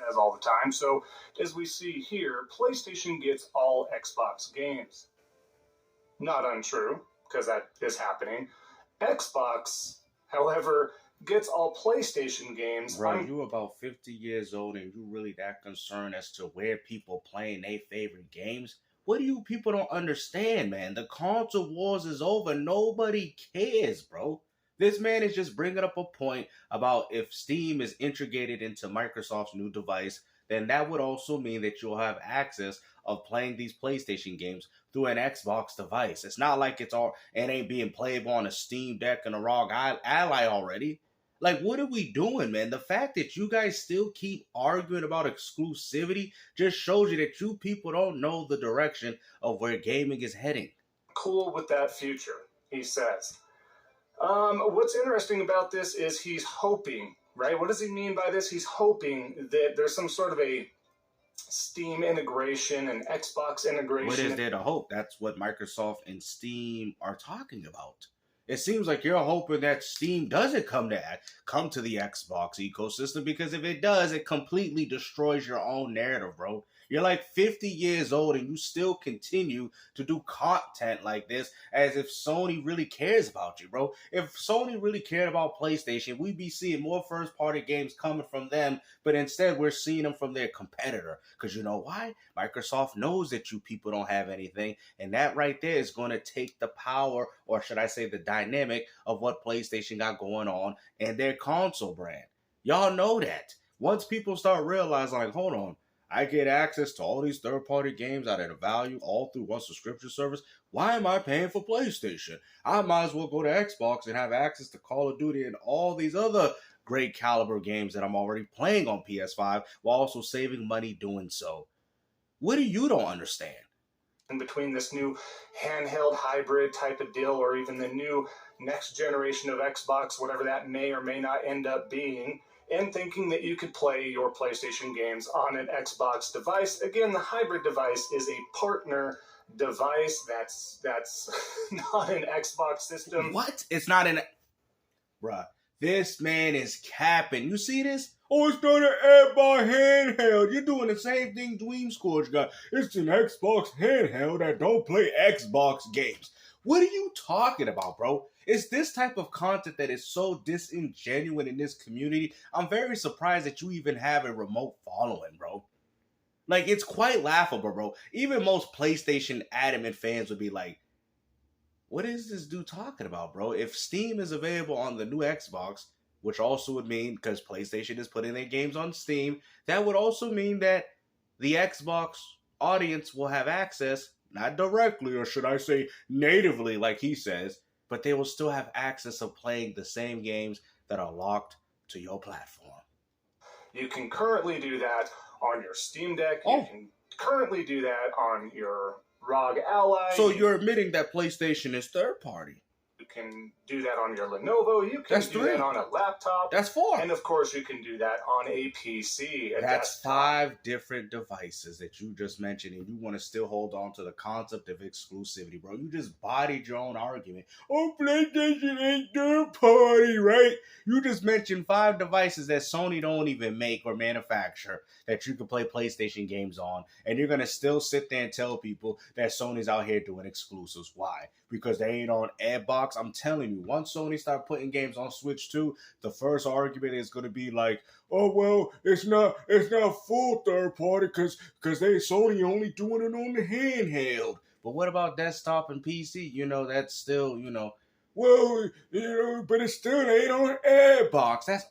says all the time. So, as we see here, PlayStation gets all Xbox games. Not untrue, because that is happening. Xbox, however, gets all PlayStation games. Bro, you about 50 years old and you really that concerned as to where people playing their favorite games? What do you people don't understand, man? The console wars is over. Nobody cares, bro. This man is just bringing up a point about if Steam is integrated into Microsoft's new device, then that would also mean that you'll have access of playing these PlayStation games through an Xbox device. It's not like it ain't being playable on a Steam Deck and a ROG Ally already. Like, what are we doing, man? The fact that you guys still keep arguing about exclusivity just shows you that you people don't know the direction of where gaming is heading. Cool with that future, he says. What's interesting about this is he's hoping, right? What does he mean by this? He's hoping that there's some sort of a Steam integration and Xbox integration. What is there to hope? That's what Microsoft and Steam are talking about. It seems like you're hoping that Steam doesn't come to the Xbox ecosystem, because if it does, it completely destroys your own narrative, bro. You're like 50 years old and you still continue to do content like this as if Sony really cares about you, bro. If Sony really cared about PlayStation, we'd be seeing more first-party games coming from them, but instead we're seeing them from their competitor. Because you know why? Microsoft knows that you people don't have anything, and that right there is going to take the power, or should I say the dynamic, of what PlayStation got going on and their console brand. Y'all know that. Once people start realizing, like, hold on, I get access to all these third-party games at a value all through one subscription service. Why am I paying for PlayStation? I might as well go to Xbox and have access to Call of Duty and all these other great caliber games that I'm already playing on PS5 while also saving money doing so. What do you don't understand? In between this new handheld hybrid type of deal, or even the new next generation of Xbox, whatever that may or may not end up being, and thinking that you could play your PlayStation games on an Xbox device. Again, the hybrid device is a partner device. That's not an Xbox system. What? It's not an... Bruh, this man is capping. You see this? Oh, it's not an Xbox handheld. You're doing the same thing Dream Scourge got. It's an Xbox handheld that don't play Xbox games. What are you talking about, bro? It's this type of content that is so disingenuous in this community. I'm very surprised that you even have a remote following, bro. Like, it's quite laughable, bro. Even most PlayStation adamant fans would be like, what is this dude talking about, bro? If Steam is available on the new Xbox, which also would mean, because PlayStation is putting their games on Steam, that would also mean that the Xbox audience will have access, not directly, or should I say natively, like he says, but they will still have access of playing the same games that are locked to your platform. You can currently do that on your Steam Deck. Oh. You can currently do that on your ROG Ally. So you're admitting that PlayStation is third party? You can do that on your Lenovo. You can do that on a laptop. That's 4. And of course, you can do that on a PC. That's 5 different devices that you just mentioned, and you want to still hold on to the concept of exclusivity, bro. You just bodied your own argument. Oh, PlayStation ain't third party, right? You just mentioned 5 devices that Sony don't even make or manufacture that you can play PlayStation games on, and you're going to still sit there and tell people that Sony's out here doing exclusives. Why? Because they ain't on Xbox. I'm telling you, once Sony start putting games on Switch 2, the first argument is going to be like, oh, well, it's not full third party because Sony only doing it on the handheld. But what about desktop and PC? You know, that's still, you know, well, you know, but it still ain't on Xbox. That's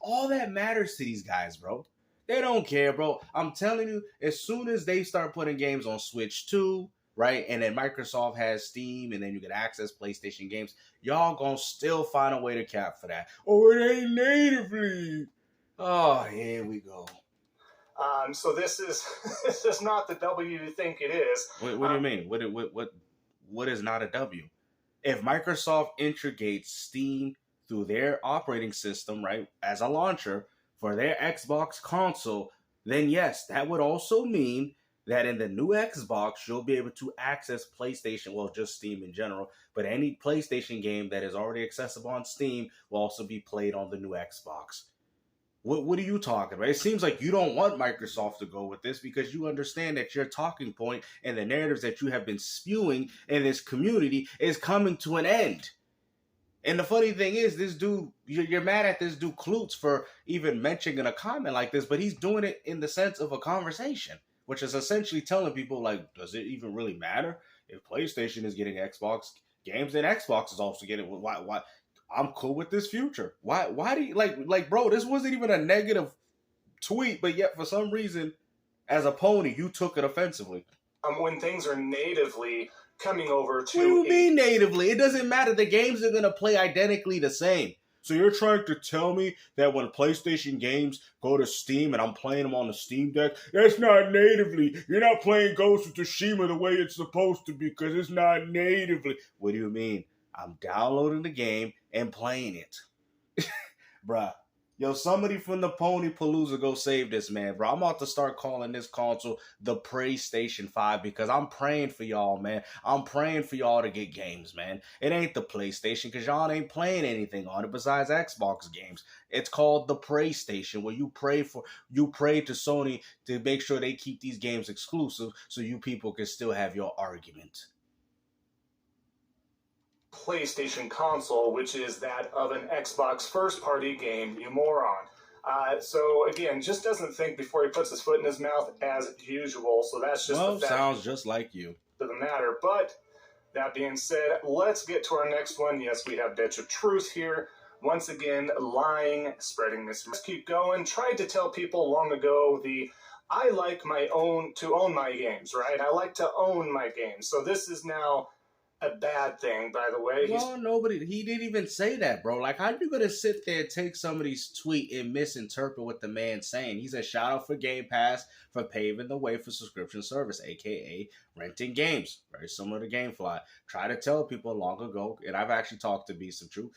all that matters to these guys, bro. They don't care, bro. I'm telling you, as soon as they start putting games on Switch 2, right, and then Microsoft has Steam, and then you can access PlayStation games, y'all gonna still find a way to cap for that. Oh, it ain't natively. Oh, here we go. So this is not the W you think it is. What do you mean? What is not a W? If Microsoft integrates Steam through their operating system, right, as a launcher for their Xbox console, then yes, that would also mean that in the new Xbox, you'll be able to access PlayStation, well, just Steam in general, but any PlayStation game that is already accessible on Steam will also be played on the new Xbox. What are you talking about? It seems like you don't want Microsoft to go with this because you understand that your talking point and the narratives that you have been spewing in this community is coming to an end. And the funny thing is, this dude, you're mad at this dude Klutz for even mentioning a comment like this, but he's doing it in the sense of a conversation, which is essentially telling people, like, does it even really matter if PlayStation is getting Xbox games, then Xbox is also getting? Why? I'm cool with this future. Why do you like, bro? This wasn't even a negative tweet, but yet for some reason, as a pony, you took it offensively. When things are natively coming over to. What do you mean natively? It doesn't matter. The games are gonna play identically the same. So you're trying to tell me that when PlayStation games go to Steam and I'm playing them on the Steam Deck, that's not natively. You're not playing Ghost of Tsushima the way it's supposed to be because it's not natively. What do you mean? I'm downloading the game and playing it. Bruh. Yo, somebody from the Pony Palooza go save this man, bro. I'm about to start calling this console the PlayStation 5 because I'm praying for y'all, man. I'm praying for y'all to get games, man. It ain't the PlayStation because y'all ain't playing anything on it besides Xbox games. It's called the PlayStation, where you pray to Sony to make sure they keep these games exclusive so you people can still have your argument. PlayStation console, which is that of an Xbox first-party game, you moron. So again, just doesn't think before he puts his foot in his mouth as usual. So that's just the fact sounds just like you. To the matter. But that being said, let's get to our next one. Yes, we have Ditch of Truth here. Once again, lying, spreading this. Let's keep going. Tried to tell people long ago I like to own my games, right? I like to own my games. So this is now a bad thing, by the way. Well, he didn't even say that, bro. Like, how you gonna sit there and take somebody's tweet and misinterpret what the man's saying? He said, shout out for Game Pass for paving the way for subscription service, aka renting games. Very similar to GameFly. Try to tell people long ago, and I've actually talked to Beast of Truth,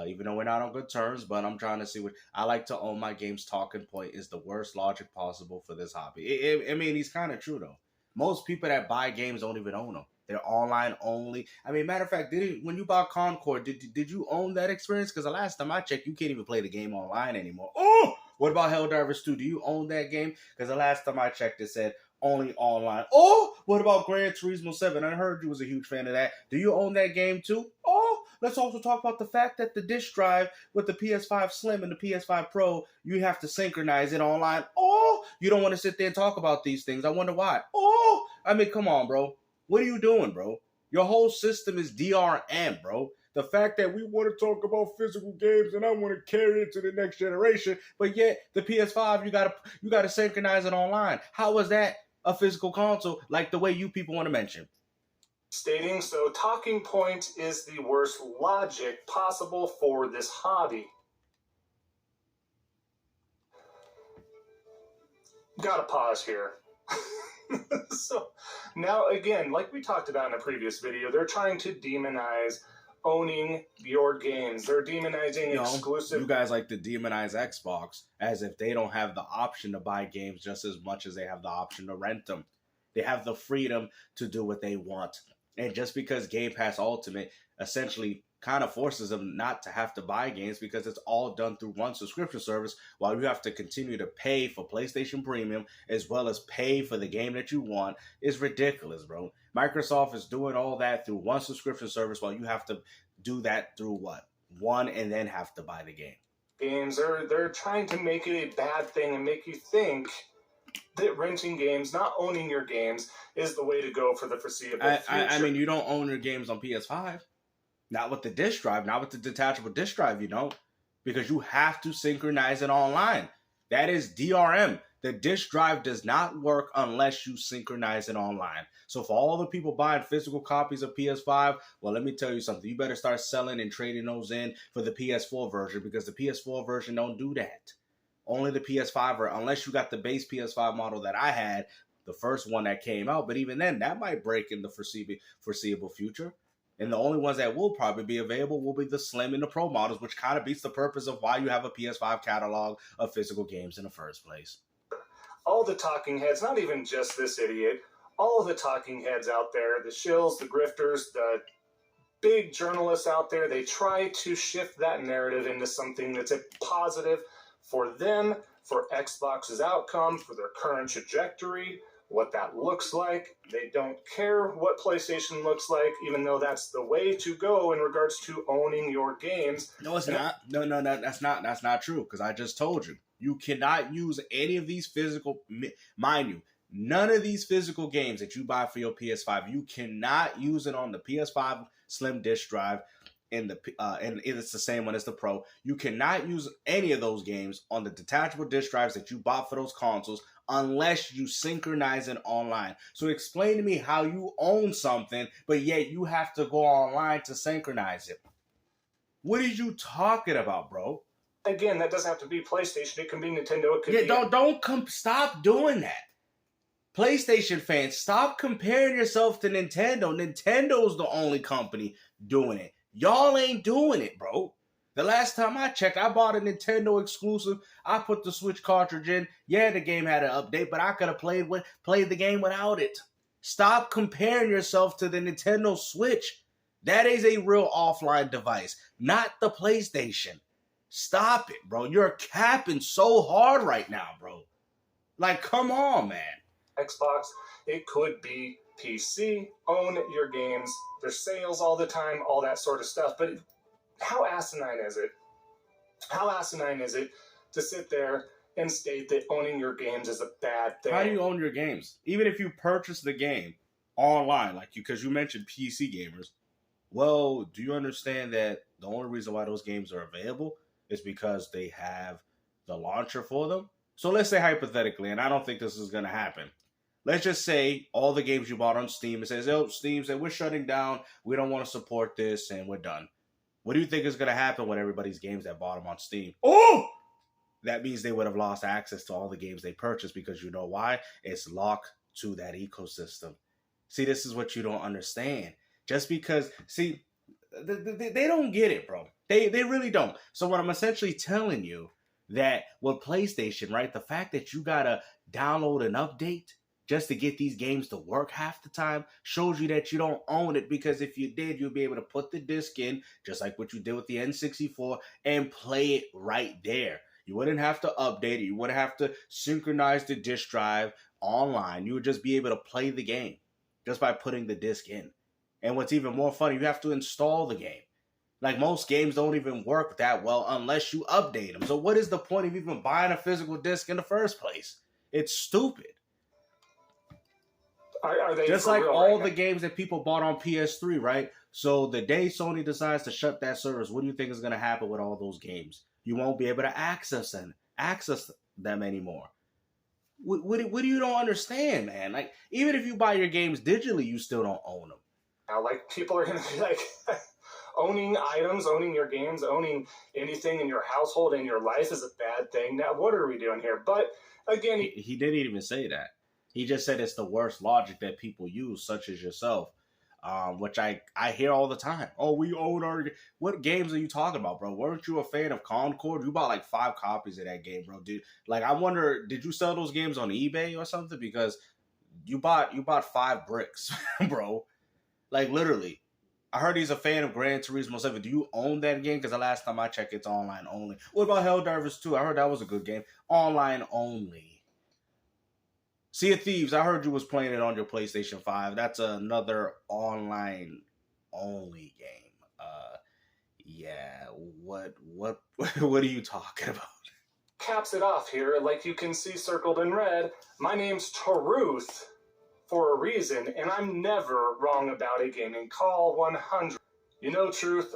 even though we're not on good terms, but I'm trying to see what I like to own my games. Talking point is the worst logic possible for this hobby. I mean, he's kind of true, though. Most people that buy games don't even own them. They're online only. I mean, matter of fact, when you bought Concord, did you own that experience? Because the last time I checked, you can't even play the game online anymore. Oh, what about Helldivers 2? Do you own that game? Because the last time I checked, it said only online. Oh, what about Gran Turismo 7? I heard you was a huge fan of that. Do you own that game too? Oh, let's also talk about the fact that the disk drive with the PS5 Slim and the PS5 Pro, you have to synchronize it online. Oh, you don't want to sit there and talk about these things. I wonder why. Oh, I mean, come on, bro. What are you doing, bro? Your whole system is DRM, bro. The fact that we want to talk about physical games and I want to carry it to the next generation, but yet the PS5 you gotta synchronize it online. How is that a physical console like the way you people want to mention? Stating so, talking point is the worst logic possible for this hobby. Gotta pause here. So now again, like we talked about in a previous video, they're trying to demonize owning your games. They're demonizing exclusive. You guys like to demonize Xbox as if they don't have the option to buy games just as much as they have the option to rent them. They have the freedom to do what they want. And just because Game Pass Ultimate essentially kind of forces them not to have to buy games because it's all done through one subscription service while you have to continue to pay for PlayStation Premium as well as pay for the game that you want is ridiculous, bro. Microsoft is doing all that through one subscription service while you have to do that through what? One and then have to buy the game. Games, they're trying to make it a bad thing and make you think that renting games, not owning your games, is the way to go for the foreseeable future. I mean, you don't own your games on PS5. Not with the disk drive, not with the detachable disk drive, you know, because you have to synchronize it online. That is DRM. The disk drive does not work unless you synchronize it online. So for all the people buying physical copies of PS5, well, let me tell you something. You better start selling and trading those in for the PS4 version because the PS4 version don't do that. Only the PS5, unless you got the base PS5 model that I had, the first one that came out. But even then, that might break in the foreseeable future. And the only ones that will probably be available will be the Slim and the Pro models, which kind of beats the purpose of why you have a PS5 catalog of physical games in the first place. All the talking heads, not even just this idiot, all of the talking heads out there, the shills, the grifters, the big journalists out there, they try to shift that narrative into something that's a positive for them, for Xbox's outcome, for their current trajectory, what that looks like. They don't care what PlayStation looks like, even though that's the way to go in regards to owning your games. No, it's not. No, that's not true. Because I just told you, you cannot use any of these physical, mind you, none of these physical games that you buy for your PS5, you cannot use it on the PS5 Slim Disk Drive. And it's the same one as the Pro. You cannot use any of those games on the detachable disc drives that you bought for those consoles unless you synchronize it online. So explain to me how you own something, but yet you have to go online to synchronize it. What are you talking about, bro? Again, that doesn't have to be PlayStation. It can be Nintendo. It could be... Stop doing that. PlayStation fans, stop comparing yourself to Nintendo. Nintendo's the only company doing it. Y'all ain't doing it, bro. The last time I checked, I bought a Nintendo exclusive. I put the Switch cartridge in. Yeah, the game had an update, but I could have played the game without it. Stop comparing yourself to the Nintendo Switch. That is a real offline device, not the PlayStation. Stop it, bro. You're capping so hard right now, bro. Like, come on, man. Xbox, it could be PC, own your games, there's sales all the time, all that sort of stuff. But how asinine is it? How asinine is it to sit there and state that owning your games is a bad thing? How do you own your games? Even if you purchase the game online, because you mentioned PC gamers, well, do you understand that the only reason why those games are available is because they have the launcher for them? So let's say hypothetically, and I don't think this is going to happen. Let's just say all the games you bought on Steam, it says, oh, Steam said, we're shutting down. We don't want to support this, and we're done. What do you think is going to happen with everybody's games that bought them on Steam? Oh! That means they would have lost access to all the games they purchased because you know why? It's locked to that ecosystem. See, this is what you don't understand. Just because, see, they don't get it, bro. They really don't. So what I'm essentially telling you, that with PlayStation, right, the fact that you got to download an update just to get these games to work half the time shows you that you don't own it, because if you did, you'll be able to put the disc in, just like what you did with the N64, and play it right there. You wouldn't have to update it. You wouldn't have to synchronize the disc drive online. You would just be able to play the game just by putting the disc in. And what's even more funny, you have to install the game. Like, most games don't even work that well unless you update them. So what is the point of even buying a physical disc in the first place? It's stupid. Are they just like all the games that people bought on PS3, right? So the day Sony decides to shut that service, what do you think is going to happen with all those games? You won't be able to access them anymore. What do you don't understand, man? Like, even if you buy your games digitally, you still don't own them. Now, like, people are going to be like, owning items, owning your games, owning anything in your household and your life is a bad thing. Now, what are we doing here? But again, he didn't even say that. He just said it's the worst logic that people use, such as yourself, which I hear all the time. Oh, we own our... What games are you talking about, bro? Weren't you a fan of Concord? You bought like 5 copies of that game, bro, dude. Like, I wonder, did you sell those games on eBay or something? Because you bought 5 bricks, bro. Like, literally. I heard he's a fan of Gran Turismo 7. Do you own that game? Because the last time I checked, it's online only. What about Helldivers 2? I heard that was a good game. Online only. Sea of Thieves, I heard you was playing it on your PlayStation 5. That's another online only game. Yeah, what are you talking about? Caps it off here, like you can see circled in red. My name's Taruth for a reason, and I'm never wrong about a gaming call 100. You know, Truth,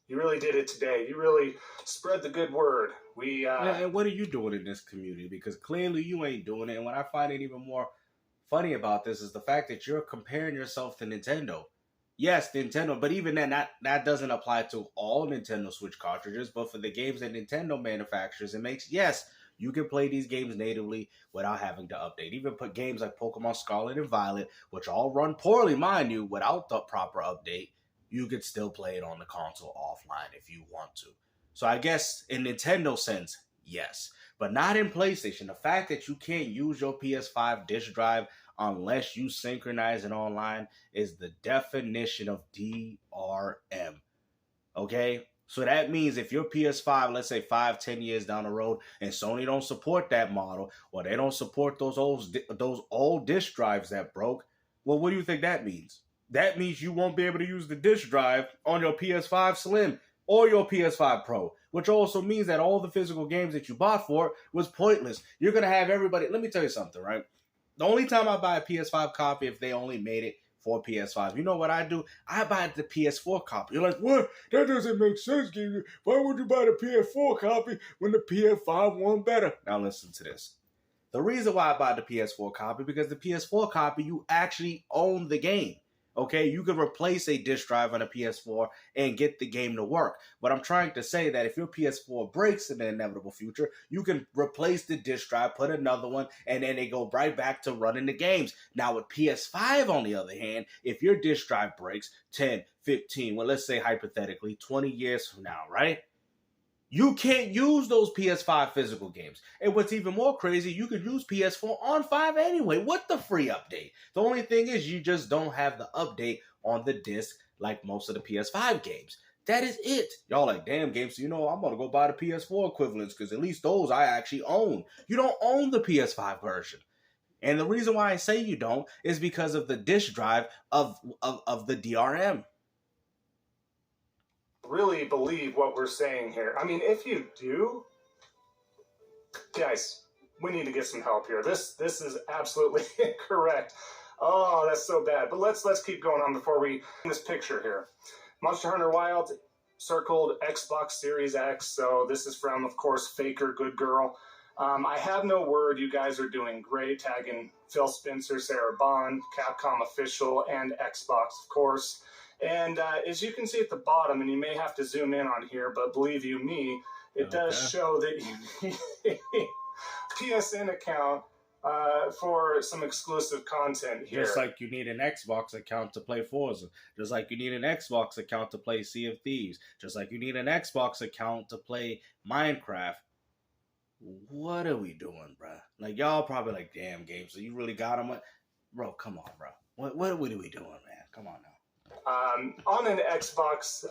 you really did it today. You really spread the good word. And what are you doing in this community? Because clearly you ain't doing it. And what I find it even more funny about this is the fact that you're comparing yourself to Nintendo. Yes, Nintendo, but even then, that doesn't apply to all Nintendo Switch cartridges. But for the games that Nintendo manufactures, it makes, yes, you can play these games natively without having to update. Even put games like Pokemon Scarlet and Violet, which all run poorly, mind you, without the proper update, you could still play it on the console offline if you want to. So I guess in Nintendo sense, yes. But not in PlayStation. The fact that you can't use your PS5 disk drive unless you synchronize it online is the definition of DRM. Okay? So that means if your PS5, let's say 5, 10 years down the road, and Sony don't support that model, or they don't support those old disk drives that broke, well, what do you think that means? That means you won't be able to use the disk drive on your PS5 Slim or your PS5 Pro, which also means that all the physical games that you bought for it was pointless. You're going to have everybody. Let me tell you something, right? The only time I buy a PS5 copy if they only made it for PS5. You know what I do? I buy the PS4 copy. You're like, what? That doesn't make sense, Gabe. Why would you buy the PS4 copy when the PS5 one better? Now listen to this. The reason why I buy the PS4 copy, because the PS4 copy, you actually own the game. Okay, you can replace a disk drive on a PS4 and get the game to work. But I'm trying to say that if your PS4 breaks in the inevitable future, you can replace the disk drive, put another one, and then they go right back to running the games. Now with PS5, on the other hand, if your disk drive breaks 10, 15, well, let's say hypothetically 20 years from now, right? You can't use those PS5 physical games. And what's even more crazy, you could use PS4 on 5 anyway. What the free update? The only thing is you just don't have the update on the disc like most of the PS5 games. That is it. Y'all like, damn, games, I'm going to go buy the PS4 equivalents because at least those I actually own. You don't own the PS5 version. And the reason why I say you don't is because of the disk drive of the DRM. Really believe what we're saying here. I mean, if you do, guys, we need to get some help here. This is absolutely incorrect. Oh, that's so bad. But let's keep going on before we this picture here. Monster Hunter Wild circled Xbox Series X. So this is from, of course, Faker Good Girl. I have no word. You guys are doing great. Tagging Phil Spencer, Sarah Bond, Capcom Official, and Xbox, of course. And as you can see at the bottom, and you may have to zoom in on here, but believe you me, it does show that you PSN account for some exclusive content here. Just like you need an Xbox account to play Forza. Just like you need an Xbox account to play Sea of Thieves. Just like you need an Xbox account to play Minecraft. What are we doing, bro? Like, y'all probably like, damn, game, so you really got them? Bro, come on, bro. What are we doing, man? Come on now. On an Xbox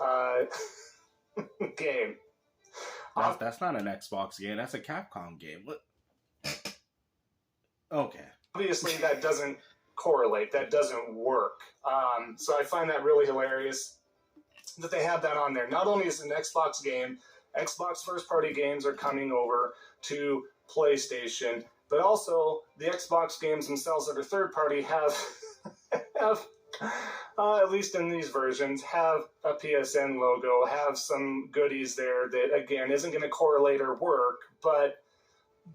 game. That's not an Xbox game. That's a Capcom game. What? Okay. Obviously, that doesn't correlate. That doesn't work. So I find that really hilarious that they have that on there. Not only is it an Xbox game, Xbox first-party games are coming over to PlayStation, but also the Xbox games themselves that are third-party have at least in these versions, have a PSN logo, have some goodies there that, again, isn't going to correlate or work, but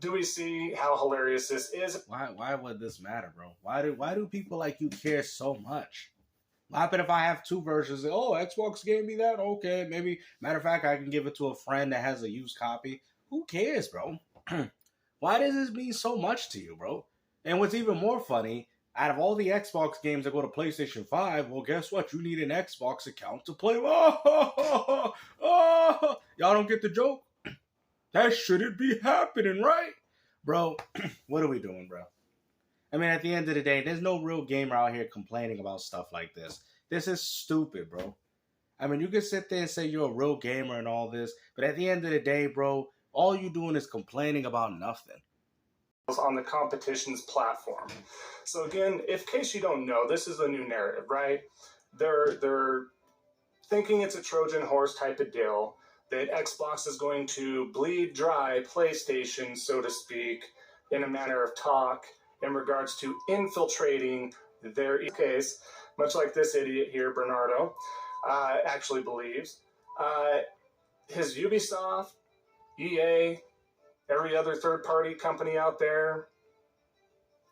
do we see how hilarious this is? Why would this matter, bro? Why do people like you care so much? What happen if I have two versions? Oh, Xbox gave me that? Okay, maybe. Matter of fact, I can give it to a friend that has a used copy. Who cares, bro? Why does this mean so much to you, bro? And what's even more funny, out of all the Xbox games that go to PlayStation 5, well, guess what? You need an Xbox account to play. Y'all don't get the joke? That shouldn't be happening, right? Bro, what are we doing, bro? I mean, at the end of the day, there's no real gamer out here complaining about stuff like this. This is stupid, bro. I mean, you can sit there and say you're a real gamer and all this, but at the end of the day, bro, all you doing is complaining about nothing. On the competition's platform. So again, in case you don't know, this is a new narrative, right? They're thinking it's a Trojan horse type of deal, that Xbox is going to bleed dry PlayStation, so to speak, in a manner of talk in regards to infiltrating their case, much like this idiot here, Bernardo, actually believes. His Ubisoft, EA, every other third-party company out there,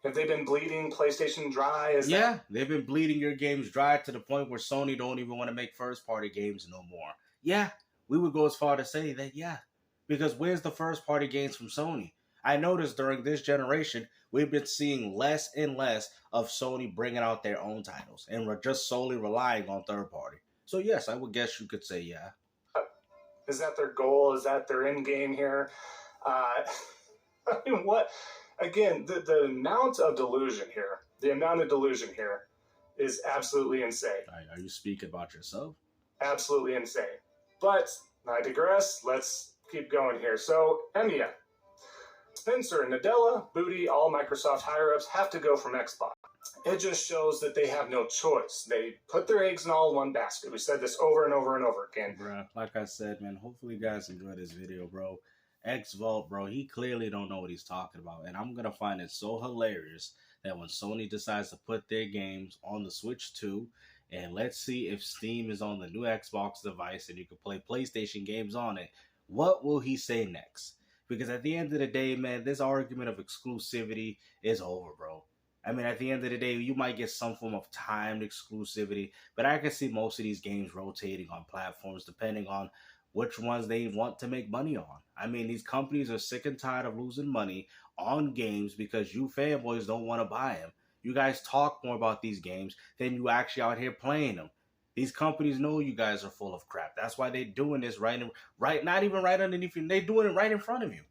have they been bleeding PlayStation dry? They've been bleeding your games dry to the point where Sony don't even want to make first-party games no more. Yeah, we would go as far to say that, yeah. Because where's the first-party games from Sony? I noticed during this generation, we've been seeing less and less of Sony bringing out their own titles. And we're just solely relying on third-party. So yes, I would guess you could say yeah. Is that their goal? Is that their end game here? I mean, what? Again, the amount of delusion here, is absolutely insane. Are you speaking about yourself? Absolutely insane. But I digress. Let's keep going here. So, EMEA. Spencer, Nadella, Booty, all Microsoft higher-ups have to go from Xbox. It just shows that they have no choice. They put their eggs in all one basket. We said this over and over and over again. Bruh, like I said, man, hopefully you guys enjoy this video, bro. Xvault, bro, he clearly don't know what he's talking about. And I'm going to find it so hilarious that when Sony decides to put their games on the Switch 2, and let's see if Steam is on the new Xbox device and you can play PlayStation games on it, what will he say next? Because at the end of the day, man, this argument of exclusivity is over, bro. I mean, at the end of the day, you might get some form of timed exclusivity, but I can see most of these games rotating on platforms depending on which ones they want to make money on. I mean, these companies are sick and tired of losing money on games because you fanboys don't want to buy them. You guys talk more about these games than you actually out here playing them. These companies know you guys are full of crap. That's why they're doing this right, not even right underneath you. They're doing it right in front of you.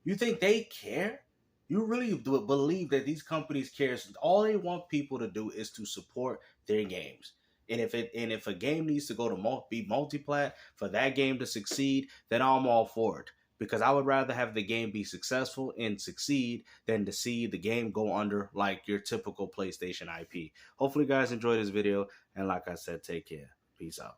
You think they care? You really do believe that these companies care? All they want people to do is to support their games. And if a game needs to go to be multi-plat for that game to succeed, then I'm all for it. Because I would rather have the game be successful and succeed than to see the game go under like your typical PlayStation IP. Hopefully you guys enjoyed this video. And like I said, take care. Peace out.